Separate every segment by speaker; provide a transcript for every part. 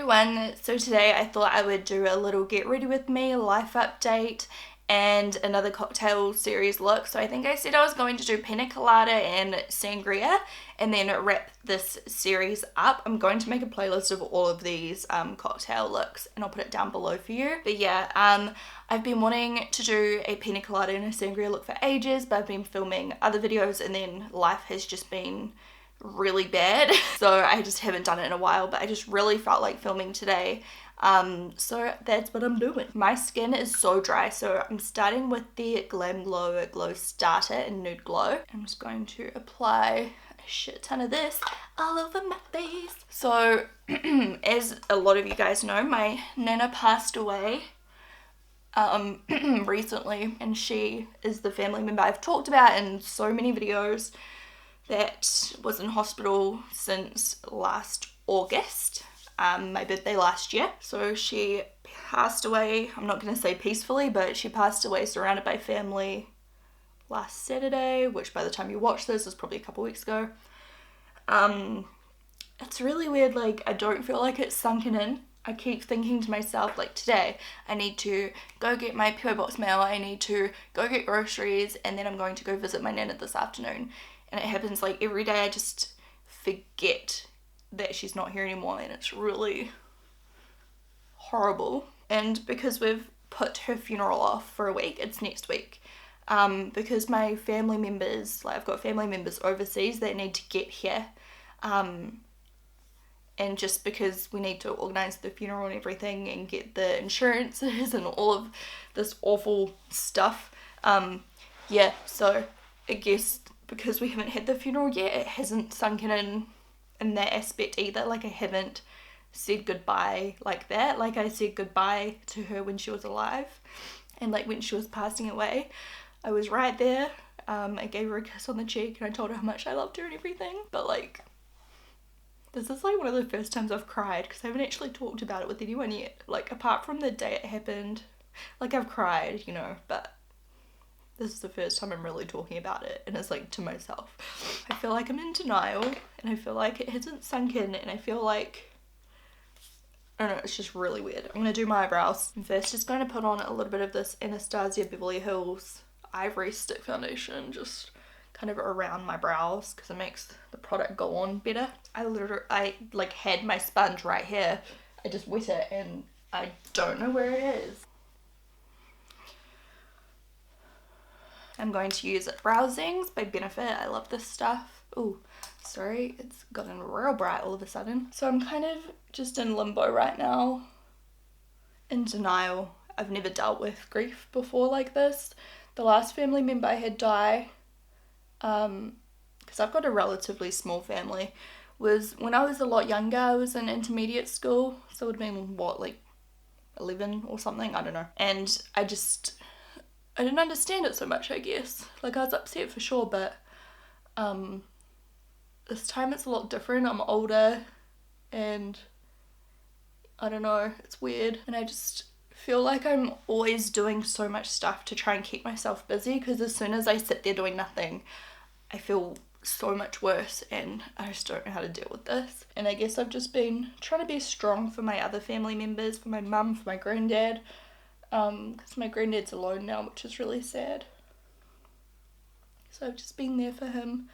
Speaker 1: everyone, so today I thought I would do a little get ready with me life update and another cocktail series look. So I think I said I was going to do Pina Colada and Sangria and then wrap this series up. I'm going to make a playlist of all of these cocktail looks and I'll put it down below for you. But yeah, I've been wanting to do a Pina Colada and a Sangria look for ages, but I've been filming other videos and then life has just been really bad, so I just haven't done it in a while, but I just really felt like filming today, so that's what I'm doing. My skin is so dry, so I'm starting with the Glam Glow Starter in Nude Glow. I'm just going to apply a shit ton of this all over my face. So as a lot of you guys know, my Nana passed away recently, and she is the family member I've talked about in so many videos that was in hospital since last August, my birthday last year. So she passed away, I'm not going to say peacefully, but she passed away surrounded by family last Saturday, which by the time you watch this is probably a couple weeks ago. It's really weird, like I don't feel like it's sunken in. I keep thinking to myself, like today I need to go get my PO box mail, I need to go get groceries, and then I'm going to go visit my nana this afternoon. And it happens like every day. I just forget that she's not here anymore, and it's really horrible. And because we've put her funeral off for a week, it's next week, because my family members, like I've got family members overseas that need to get here, and just because we need to organise the funeral and everything and get the insurances and all of this awful stuff, yeah, so I guess because we haven't had the funeral yet, it hasn't sunken in that aspect either. Like I haven't said goodbye like that. Like I said goodbye to her when she was alive, and like when she was passing away, I was right there. I gave her a kiss on the cheek and I told her how much I loved her and everything. But like, this is like one of the first times I've cried, because I haven't actually talked about it with anyone yet. Like apart from the day it happened, like I've cried, you know, but this is the first time I'm really talking about it, and it's like to myself. I feel like I'm in denial, and I feel like it hasn't sunk in, and I feel like, I don't know, it's just really weird. I'm going to do my eyebrows. I'm first just going to put on a little bit of this Anastasia Beverly Hills Ivory Stick Foundation, just kind of around my brows, because it makes the product go on better. I like had my sponge right here. I just wet it, and I don't know where it is. I'm going to use Browsings by Benefit. I love this stuff. Oh, sorry, it's gotten real bright all of a sudden. So I'm kind of just in limbo right now, in denial. I've never dealt with grief before like this. The last family member I had die, because I've got a relatively small family, was when I was a lot younger. I was in intermediate school, so it would have been, what, like 11 or something? I don't know. And I didn't understand it so much, I guess. Like I was upset for sure, but this time it's a lot different. I'm older and I don't know, it's weird. And I just feel like I'm always doing so much stuff to try and keep myself busy, because as soon as I sit there doing nothing, I feel so much worse, and I just don't know how to deal with this. And I guess I've just been trying to be strong for my other family members, for my mum, for my granddad, because my granddad's alone now, which is really sad. So I've just been there for him.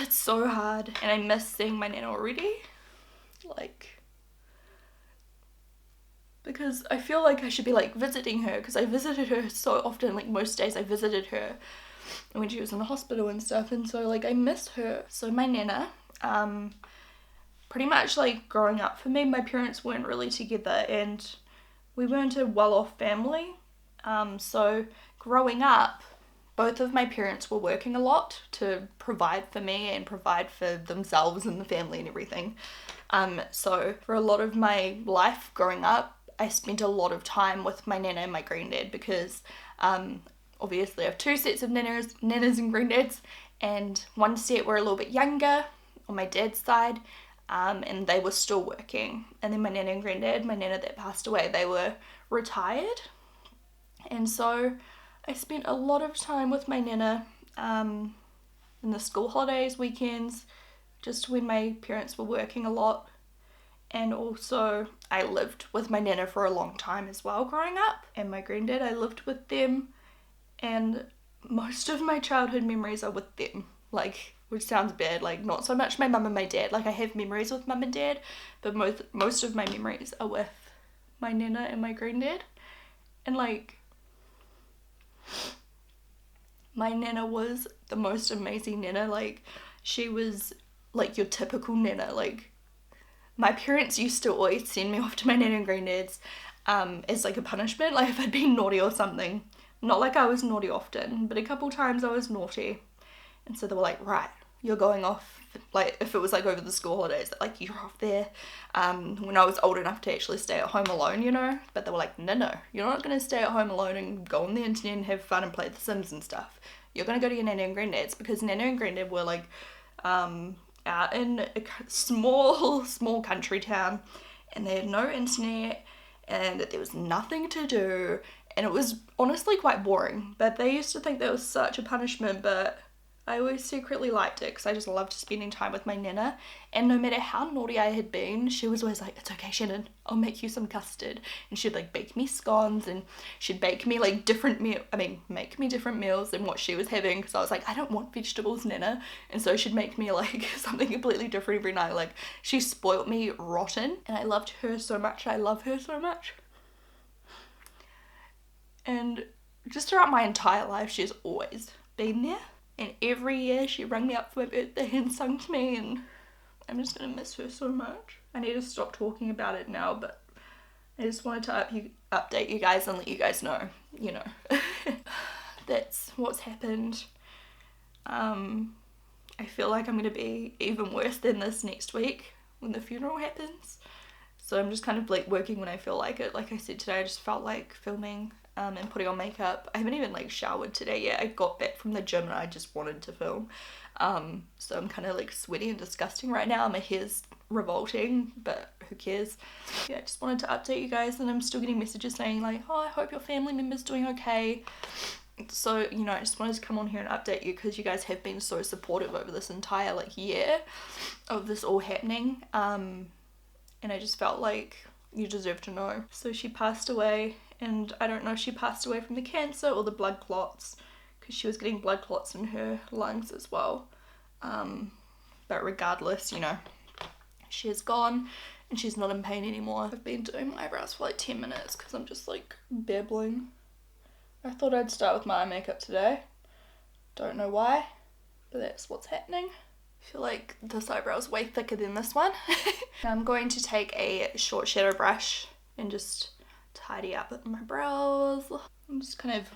Speaker 1: It's so hard, and I miss seeing my nana already, like, because I feel like I should be like visiting her, because I visited her so often. Like most days I visited her when she was in the hospital and stuff, and so like I miss her. So my nana, pretty much like growing up for me, my parents weren't really together, and we weren't a well-off family, so growing up, both of my parents were working a lot to provide for me and provide for themselves and the family and everything. So for a lot of my life growing up, I spent a lot of time with my nana and my granddad, because obviously I have two sets of nanas and granddads, and one set were a little bit younger on my dad's side, and they were still working. And then my nana and granddad, my nana that passed away, they were retired. And so I spent a lot of time with my nana in the school holidays, weekends, just when my parents were working a lot. And also I lived with my nana for a long time as well growing up, and my granddad, I lived with them, and most of my childhood memories are with them, like, which sounds bad, like not so much my mum and my dad, like I have memories with mum and dad, but most of my memories are with my nana and my granddad. And like, my nana was the most amazing nana. Like, she was like your typical nana. Like, my parents used to always send me off to my nana and granddad's as like a punishment, like if I'd been naughty or something. Not like I was naughty often, but a couple times I was naughty, and so they were like, right, you're going off, like if it was like over the school holidays, like you're off there, when I was old enough to actually stay at home alone, you know, but they were like, no, you're not going to stay at home alone and go on the internet and have fun and play The Sims and stuff. You're going to go to your nana and granddad's, because nana and granddad were like out in a small country town, and they had no internet, and there was nothing to do, and it was honestly quite boring, but they used to think that was such a punishment, but I always secretly liked it because I just loved spending time with my nana. And no matter how naughty I had been, she was always like, it's okay, Shannon, I'll make you some custard. And she'd like bake me scones, and she'd bake me like make me different meals than what she was having, because I was like, I don't want vegetables, nana. And so she'd make me like something completely different every night. Like, she spoilt me rotten, and I loved her so much. I love her so much. And just throughout my entire life, she's always been there. And every year she rang me up for my birthday and sung to me, and I'm just gonna miss her so much. I need to stop talking about it now, but I just wanted to update you guys and let you guys know, you know. That's what's happened. I feel like I'm gonna be even worse than this next week when the funeral happens. So I'm just kind of like working when I feel like it. Like I said today, I just felt like filming and putting on makeup. I haven't even like showered today yet. I got back from the gym and I just wanted to film. So I'm kind of like sweaty and disgusting right now. My hair's revolting, but who cares? Yeah, I just wanted to update you guys, and I'm still getting messages saying like, oh, I hope your family member's doing okay. So, you know, I just wanted to come on here and update you because you guys have been so supportive over this entire like year of this all happening. And I just felt like you deserve to know. So she passed away, and I don't know if she passed away from the cancer or the blood clots, because she was getting blood clots in her lungs as well. But regardless, you know, she is gone and she's not in pain anymore. I've been doing my eyebrows for like 10 minutes because I'm just like babbling. I thought I'd start with my eye makeup today. Don't know why, but that's what's happening. I feel like this eyebrow is way thicker than this one. I'm going to take a short shadow brush and just tidy up my brows. I'm just kind of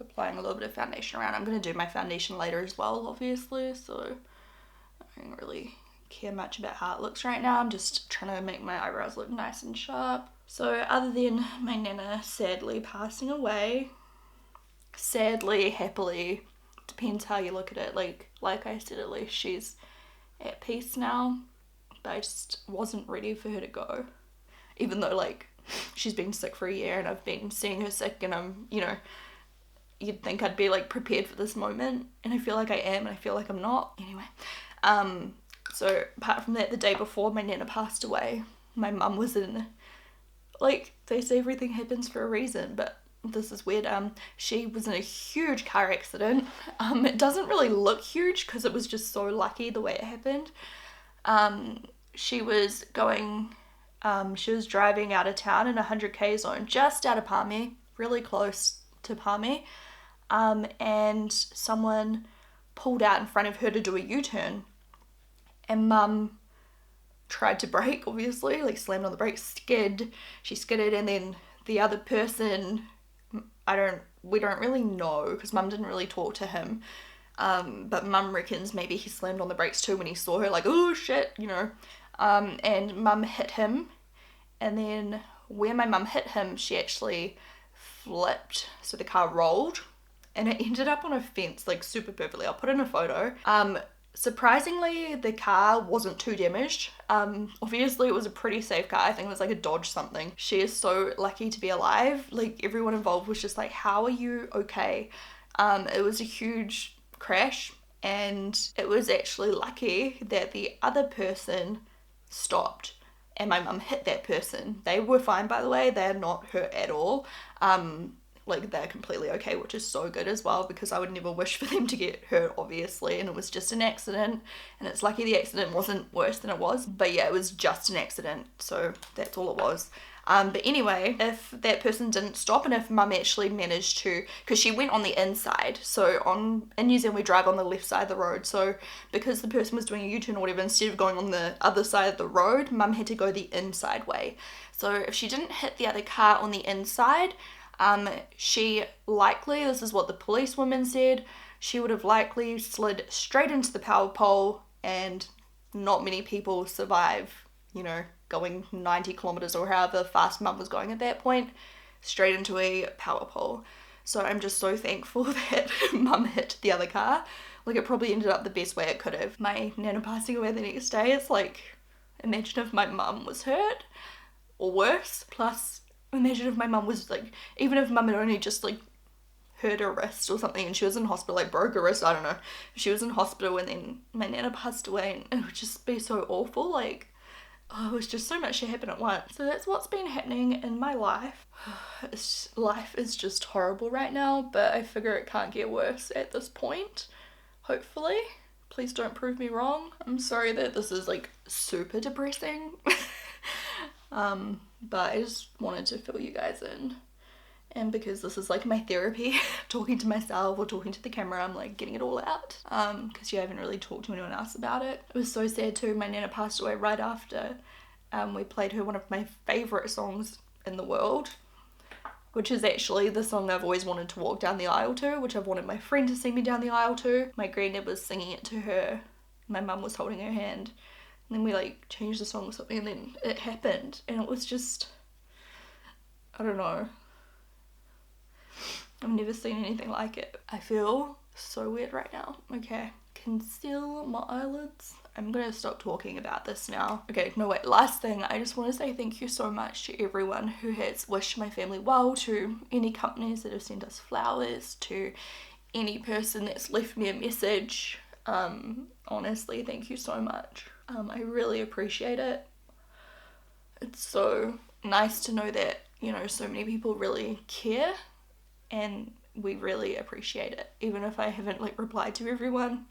Speaker 1: applying a little bit of foundation around. I'm going to do my foundation later as well, obviously, so I don't really care much about how it looks right now. I'm just trying to make my eyebrows look nice and sharp. So other than my nana sadly passing away, sadly, happily, depends how you look at it. Like I said, at least she's at peace now, but I just wasn't ready for her to go, even though like she's been sick for a year and I've been seeing her sick, and I'm, you know, you'd think I'd be like prepared for this moment, and I feel like I am, and I feel like I'm not. Anyway, so apart from that, the day before my nana passed away, my mum was in, like, they say everything happens for a reason, but this is weird. She was in a huge car accident. It doesn't really look huge because it was just so lucky the way it happened. She was driving out of town in a 100k zone, just out of Palmy, really close to Palmy, and someone pulled out in front of her to do a U-turn, and mum tried to brake, obviously, like slammed on the brakes, she skidded, and then the other person, we don't really know because mum didn't really talk to him, but mum reckons maybe he slammed on the brakes too when he saw her, like, oh shit, you know, and mum hit him, and then where my mum hit him, she actually flipped, so the car rolled, and it ended up on a fence, like super perfectly. I'll put in a photo. Surprisingly, the car wasn't too damaged. Obviously it was a pretty safe car. I think it was like a Dodge something. She is so lucky to be alive. Like, everyone involved was just like, how are you okay? It was a huge crash, and it was actually lucky that the other person stopped and my mum hit that person. They were fine, by the way. They're not hurt at all. Like, they're completely okay, which is so good as well, because I would never wish for them to get hurt, obviously, and it was just an accident, and it's lucky the accident wasn't worse than it was. But yeah, it was just an accident, so that's all it was. But anyway, if that person didn't stop, and if mum actually managed to, because she went on the inside, so in New Zealand we drive on the left side of the road, so because the person was doing a U-turn or whatever, instead of going on the other side of the road, mum had to go the inside way. So if she didn't hit the other car on the inside, she likely, this is what the policewoman said, she would have likely slid straight into the power pole, and not many people survive, you know, going 90 kilometers or however fast mum was going at that point, straight into a power pole. So I'm just so thankful that mum hit the other car. Like, it probably ended up the best way it could have. My nana passing away the next day, it's like, imagine if my mum was hurt, or worse. Plus, imagine if my mum was like, even if mum had only just like hurt her wrist or something and she was in hospital, like broke her wrist, I don't know. If she was in hospital and then my nana passed away, and it would just be so awful. Like, oh, it was just so much to happen at once. So that's what's been happening in my life. Life is just horrible right now, but I figure it can't get worse at this point. Hopefully. Please don't prove me wrong. I'm sorry that this is like super depressing. But I just wanted to fill you guys in. And because this is like my therapy, talking to myself or talking to the camera, I'm like getting it all out. Because you haven't really talked to anyone else about it. It was so sad too. My nana passed away right after we played her one of my favourite songs in the world, which is actually the song I've always wanted to walk down the aisle to, which I've wanted my friend to sing me down the aisle to. My granddad was singing it to her. My mum was holding her hand. And then we like changed the song or something, and then it happened, and it was just, I don't know. I've never seen anything like it. I feel so weird right now. Okay, conceal my eyelids. I'm gonna stop talking about this now. Okay, no wait, last thing, I just want to say thank you so much to everyone who has wished my family well, to any companies that have sent us flowers, to any person that's left me a message. Honestly, thank you so much. I really appreciate it. It's so nice to know that, you know, so many people really care, and we really appreciate it. Even if I haven't like replied to everyone,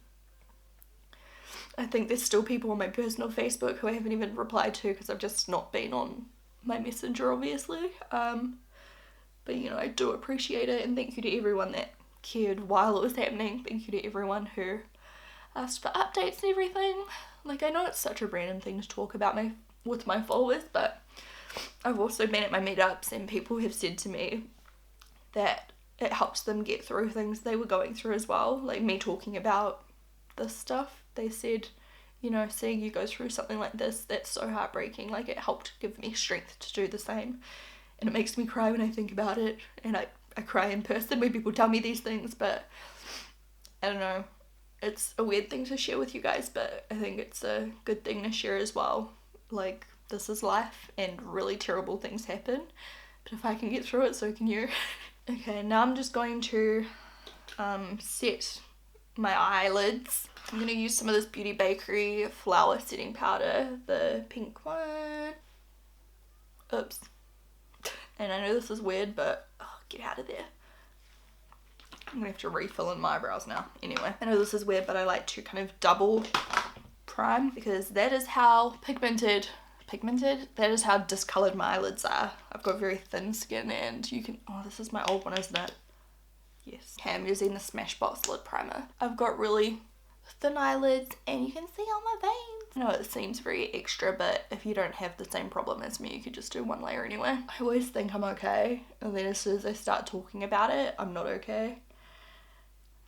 Speaker 1: I think there's still people on my personal Facebook who I haven't even replied to because I've just not been on my messenger, obviously. But you know, I do appreciate it, and thank you to everyone that cared while it was happening. Thank you to everyone who asked for updates and everything. Like, I know it's such a random thing to talk about with my followers, but I've also been at my meetups and people have said to me that it helps them get through things they were going through as well. Like, me talking about this stuff, they said, you know, seeing you go through something like this, that's so heartbreaking. Like, it helped give me strength to do the same. And it makes me cry when I think about it. And I cry in person when people tell me these things, but I don't know. It's a weird thing to share with you guys, but I think it's a good thing to share as well. Like, this is life and really terrible things happen, but if I can get through it, so can you. Okay, now I'm just going to set my eyelids. I'm going to use some of this Beauty Bakery flower setting powder, the pink one. Oops. And I know this is weird, but get out of there. I'm gonna have to refill in my eyebrows now. Anyway, I know this is weird, but I like to kind of double prime because that is how pigmented, that is how discolored my eyelids are. I've got very thin skin, and you can, oh, this is my old one, isn't it? Yes. Okay, I'm using the Smashbox lid primer. I've got really thin eyelids, and you can see all my veins. I know it seems very extra, but if you don't have the same problem as me, you could just do one layer anyway. I always think I'm okay, and then as soon as I start talking about it, I'm not okay.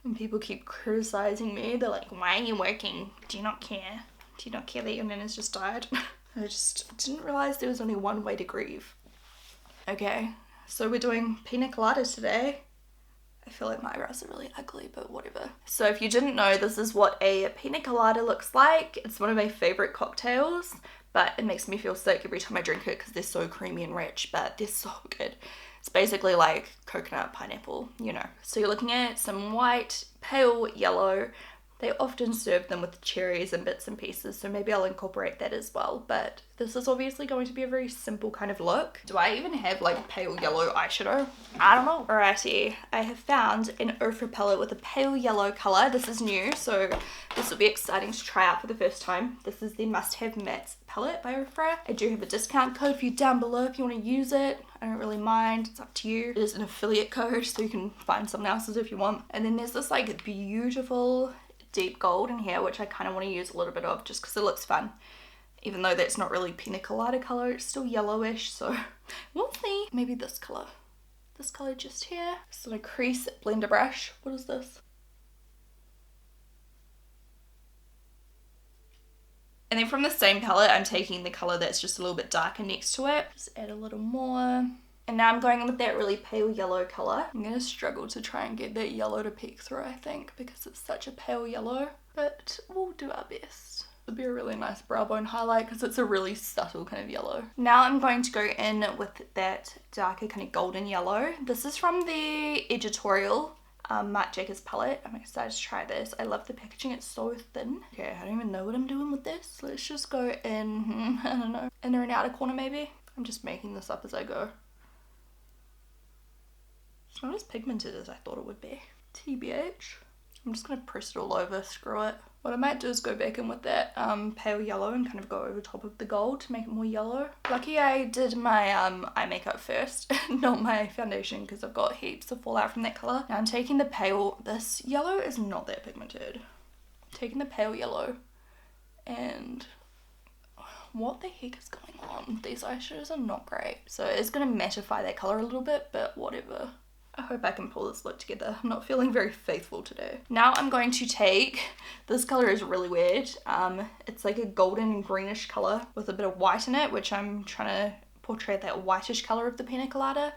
Speaker 1: And people keep criticizing me. They're like, why are you working? Do you not care? Do you not care that your nana's just died? I just didn't realize there was only one way to grieve. Okay, so we're doing Pina Colada today. I feel like my eyebrows are really ugly, but whatever. So if you didn't know, this is what a Pina Colada looks like. It's one of my favorite cocktails, but it makes me feel sick every time I drink it because they're so creamy and rich, but they're so good. It's basically like coconut, pineapple, you know. So you're looking at some white, pale yellow, They often serve them with cherries and bits and pieces, so maybe I'll incorporate that as well. But this is obviously going to be a very simple kind of look. Do I even have like pale yellow eyeshadow? I don't know. Alrighty, I have found an Ofra palette with a pale yellow colour. This is new, so this will be exciting to try out for the first time. This is the Must Have Matte palette by Ofra. I do have a discount code for you down below if you want to use it. I don't really mind, it's up to you. It is an affiliate code, so you can find someone else's if you want. And then there's this like beautiful deep gold in here, which I kind of want to use a little bit of just because it looks fun. Even though that's not really Pina Colada colour, it's still yellowish, so we'll see. Maybe this colour. This colour just here. This is a Crease blender brush. What is this? And then from the same palette, I'm taking the colour that's just a little bit darker next to it. Just add a little more. And now I'm going in with that really pale yellow colour. I'm going to struggle to try and get that yellow to peek through, I think, because it's such a pale yellow. But we'll do our best. It'll be a really nice brow bone highlight because it's a really subtle kind of yellow. Now I'm going to go in with that darker kind of golden yellow. This is from the Editorial Marc Jacobs palette. I'm excited to try this. I love the packaging, it's so thin. Okay, I don't even know what I'm doing with this. Let's just go in, I don't know, inner and outer corner maybe. I'm just making this up as I go. It's not as pigmented as I thought it would be. TBH. I'm just going to press it all over, screw it. What I might do is go back in with that pale yellow and kind of go over top of the gold to make it more yellow. Lucky I did my eye makeup first, not my foundation, because I've got heaps of fallout from that colour. Now I'm taking the pale, this yellow is not that pigmented. I'm taking the pale yellow and what the heck is going on? These eyeshadows are not great. So it's going to mattify that colour a little bit, but whatever. I hope I can pull this look together. I'm not feeling very faithful today. Now I'm going to take, this colour is really weird. It's like a golden greenish colour with a bit of white in it, which I'm trying to portray that whitish colour of the Pina Colada.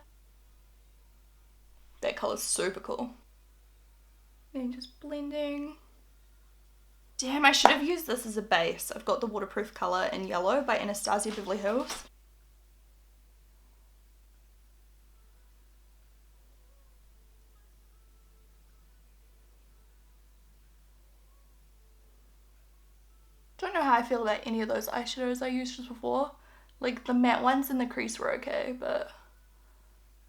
Speaker 1: That colour's super cool. And just blending. Damn, I should have used this as a base. I've got the waterproof colour in yellow by Anastasia Beverly Hills. Don't know how I feel about any of those eyeshadows I used just before. Like the matte ones and the Crease were okay, but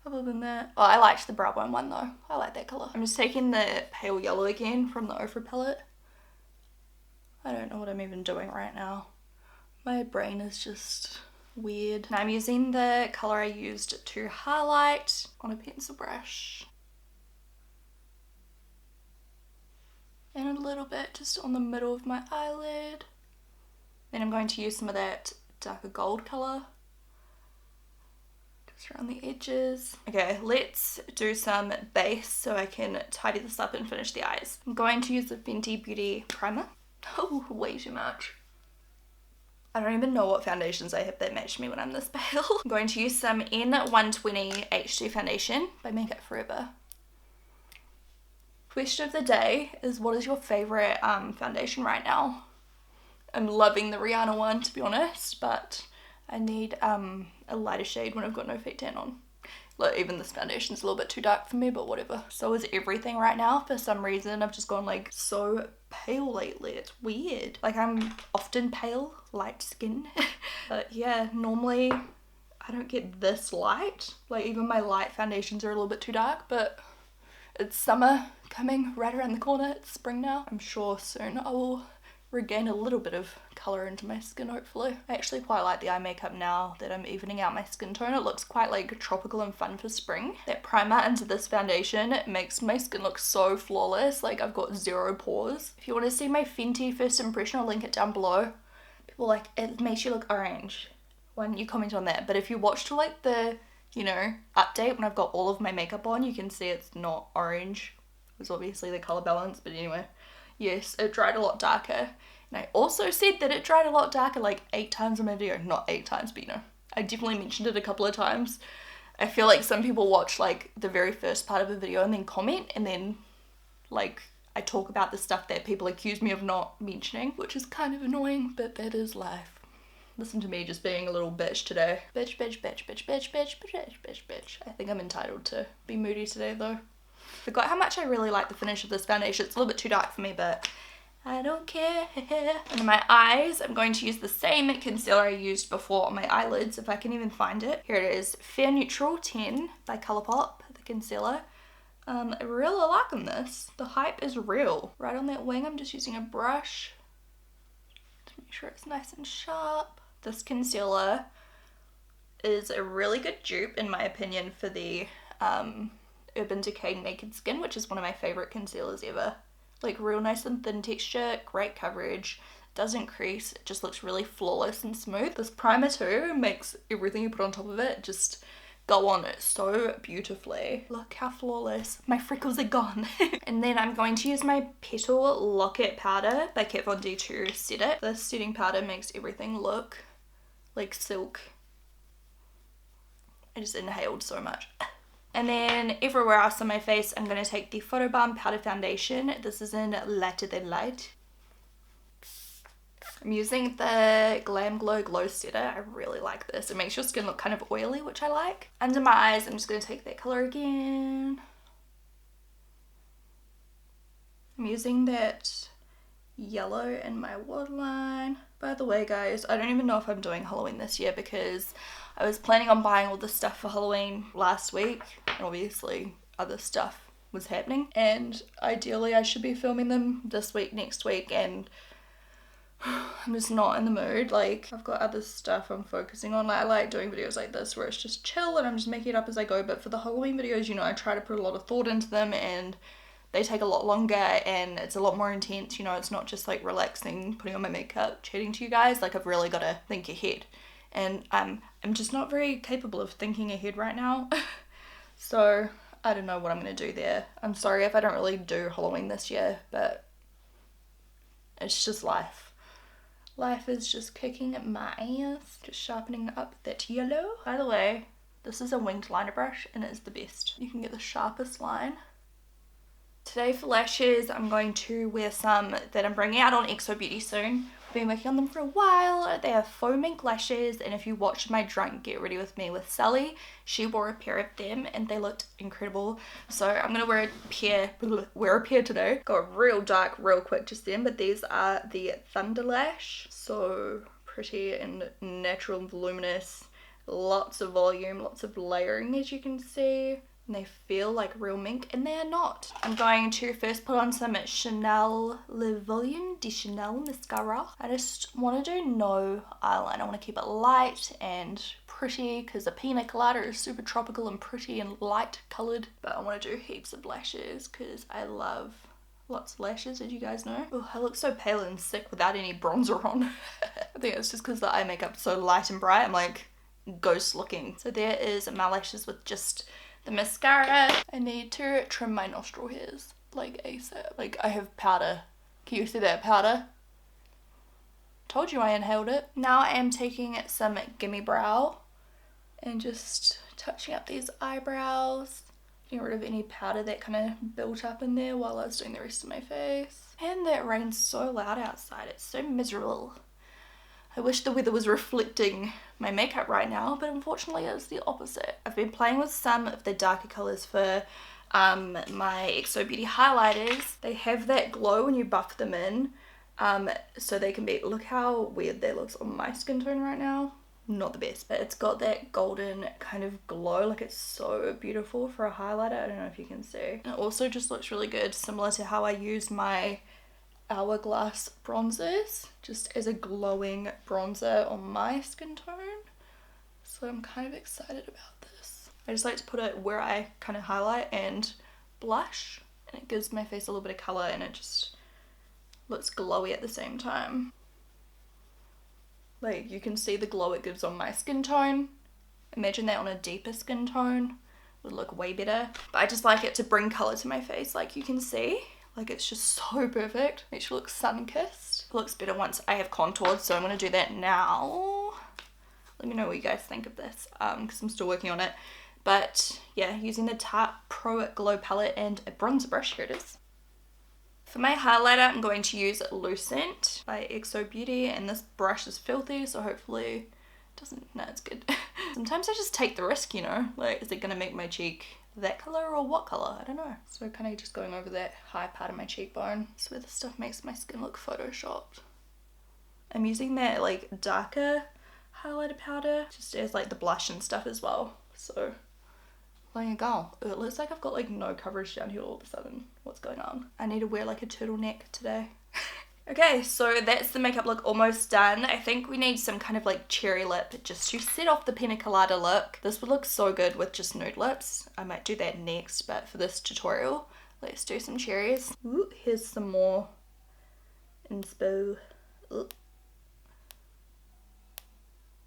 Speaker 1: other than that, oh, I liked the brow bone one though. I like that colour. I'm just taking the pale yellow again from the Ofra palette. I don't know what I'm even doing right now. My brain is just weird. Now I'm using the colour I used to highlight on a pencil brush. And a little bit just on the middle of my eyelid. Then I'm going to use some of that darker gold colour just around the edges. Okay, let's do some base so I can tidy this up and finish the eyes. I'm going to use the Fenty Beauty primer. Oh, way too much. I don't even know what foundations I have that match me when I'm this pale. I'm going to use some N120 HD foundation by Makeup Forever. Question of the day is, what is your favourite foundation right now? I'm loving the Rihanna one, to be honest, but I need a lighter shade when I've got no fake tan on. Look, even this foundation's a little bit too dark for me, but whatever. So is everything right now. For some reason, I've just gone like so pale lately. It's weird. Like I'm often pale, light skin. But yeah, normally I don't get this light. Like even my light foundations are a little bit too dark, but it's summer coming right around the corner. It's spring now. I'm sure soon I will regain a little bit of colour into my skin, hopefully. I actually quite like the eye makeup now that I'm evening out my skin tone. It looks quite like tropical and fun for spring. That primer into this foundation makes my skin look so flawless. Like I've got zero pores. If you want to see my Fenty first impression, I'll link it down below. People are like, it makes you look orange when you comment on that. But if you watch to like the, you know, update when I've got all of my makeup on, you can see it's not orange. It was obviously the colour balance, but anyway. Yes, it dried a lot darker. And I also said that it dried a lot darker like 8 times in my video. Not 8 times, but you know, I definitely mentioned it a couple of times. I feel like some people watch like the very first part of a video and then comment, and then like I talk about the stuff that people accuse me of not mentioning, which is kind of annoying, but that is life. Listen to me just being a little bitch today. Bitch, bitch, bitch, bitch, bitch, bitch, bitch, bitch, bitch. I think I'm entitled to be moody today though. Forgot how much I really like the finish of this foundation. It's a little bit too dark for me, but I don't care. And my eyes, I'm going to use the same concealer I used before on my eyelids, if I can even find it. Here it is, Fair Neutral 10 by Colourpop, the concealer. I really liking this. The hype is real. Right on that wing, I'm just using a brush to make sure it's nice and sharp. This concealer is a really good dupe, in my opinion, for the Urban Decay Naked Skin, which is one of my favourite concealers ever. Like, real nice and thin texture, great coverage, doesn't crease, it just looks really flawless and smooth. This primer too makes everything you put on top of it just go on it so beautifully. Look how flawless. My freckles are gone. And then I'm going to use my Petal Locket Powder by Kat Von D to set it. This setting powder makes everything look like silk. I just inhaled so much. And then everywhere else on my face, I'm going to take the Photobomb Powder Foundation. This is in Lighter Than Light. I'm using the Glam Glow Glow Setter. I really like this. It makes your skin look kind of oily, which I like. Under my eyes, I'm just going to take that colour again. I'm using that yellow in my waterline. By the way, guys, I don't even know if I'm doing Halloween this year because I was planning on buying all this stuff for Halloween last week, and obviously other stuff was happening, and ideally I should be filming them this week, next week, and I'm just not in the mood. Like, I've got other stuff I'm focusing on. Like, I like doing videos like this where it's just chill and I'm just making it up as I go, but for the Halloween videos, you know, I try to put a lot of thought into them and they take a lot longer and it's a lot more intense, you know. It's not just like relaxing, putting on my makeup, chatting to you guys. Like, I've really got to think ahead, and I'm just not very capable of thinking ahead right now. So I don't know what I'm gonna do there. I'm sorry if I don't really do Halloween this year, but it's just life. Life is just kicking my ass. Just sharpening up that yellow. By the way, this is a winged liner brush and it is the best. You can get the sharpest line. Today for lashes, I'm going to wear some that I'm bringing out on XOBEAUTY soon. I've been working on them for a while. They are faux mink lashes, and if you watched my Drunk Get Ready With Me with Sally, she wore a pair of them and they looked incredible. So I'm going to wear a pair today. Got real dark real quick just then, but these are the Thunder Lash. So pretty and natural and voluminous. Lots of volume, lots of layering, as you can see. And they feel like real mink, and they are not. I'm going to first put on some Chanel Le Volume de Chanel mascara. I just want to do no eyeliner. I want to keep it light and pretty because the Pina Colada is super tropical and pretty and light coloured. But I want to do heaps of lashes because I love lots of lashes, as you guys know. Oh, I look so pale and sick without any bronzer on. I think it's just because the eye makeup's so light and bright. I'm like ghost looking. So there is my lashes with just the mascara. I need to trim my nostril hairs like ASAP. Like, I have powder. Can you see that powder? Told you I inhaled it. Now I am taking some Gimme Brow and just touching up these eyebrows, getting rid of any powder that kind of built up in there while I was doing the rest of my face. And that rain's so loud outside, it's so miserable. I wish the weather was reflecting my makeup right now, but unfortunately it's the opposite. I've been playing with some of the darker colours for my XOBEAUTY highlighters. They have that glow when you buff them in, so they can be, look how weird that looks on my skin tone right now. Not the best, but it's got that golden kind of glow, like it's so beautiful for a highlighter. I don't know if you can see. And it also just looks really good, similar to how I use my Hourglass bronzers, just as a glowing bronzer on my skin tone. So I'm kind of excited about this. I just like to put it where I kind of highlight and blush, and it gives my face a little bit of colour and it just looks glowy at the same time. Like, you can see the glow it gives on my skin tone. Imagine that on a deeper skin tone. It would look way better. But I just like it to bring colour to my face, like you can see. Like, it's just so perfect. Makes you look sun-kissed. It looks better once I have contoured, so I'm going to do that now. Let me know what you guys think of this, because I'm still working on it. But yeah, using the Tarte Pro Glow palette and a bronzer brush. Here it is. For my highlighter, I'm going to use Lucent by XOBEAUTY, and this brush is filthy, so hopefully it doesn't, no, it's good. Sometimes I just take the risk, you know, like, is it going to make my cheek that colour or what colour, I don't know. So kind of just going over that high part of my cheekbone. That's where the stuff makes my skin look photoshopped. I'm using that like darker highlighter powder just as like the blush and stuff as well. So there you go. It looks like I've got like no coverage down here all of a sudden. What's going on? I need to wear like a turtleneck today. Okay, so that's the makeup look almost done. I think we need some kind of like cherry lip just to set off the Pina Colada look. This would look so good with just nude lips. I might do that next, but for this tutorial, let's do some cherries. Ooh, here's some more inspo. Ooh.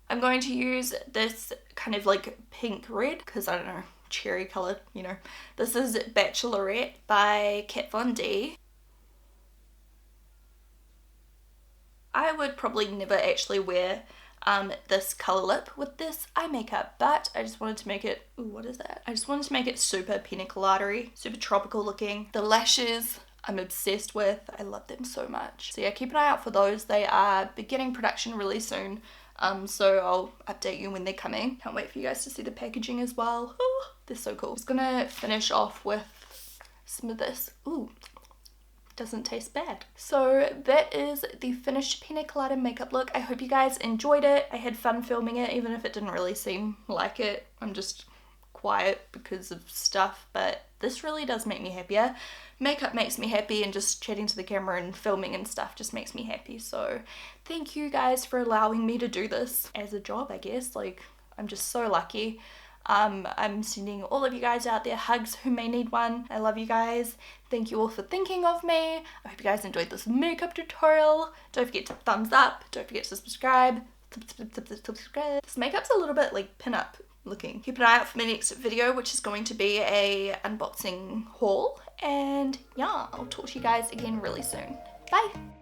Speaker 1: I'm going to use this kind of like pink red, because I don't know, cherry colour, you know. This is Bachelorette by Kat Von D. I would probably never actually wear this colour lip with this eye makeup, but I just wanted to make it, ooh, what is that? I just wanted to make it super pina colada-y, super tropical looking. The lashes I'm obsessed with. I love them so much. So yeah, keep an eye out for those. They are beginning production really soon. So I'll update you when they're coming. Can't wait for you guys to see the packaging as well. Oh, they're so cool. I'm just gonna finish off with some of this. Ooh. Doesn't taste bad. So that is the finished Pina Colada makeup look. I hope you guys enjoyed it. I had fun filming it, even if it didn't really seem like it. I'm just quiet because of stuff, but this really does make me happier. Makeup makes me happy, and just chatting to the camera and filming and stuff just makes me happy. So thank you guys for allowing me to do this as a job, I guess. Like, I'm just so lucky. I'm sending all of you guys out there hugs who may need one. I love you guys. Thank you all for thinking of me. I hope you guys enjoyed this makeup tutorial. Don't forget to thumbs up. Don't forget to subscribe. Subscribe. This makeup's a little bit like pin-up looking. Keep an eye out for my next video, which is going to be a unboxing haul. And yeah, I'll talk to you guys again really soon. Bye!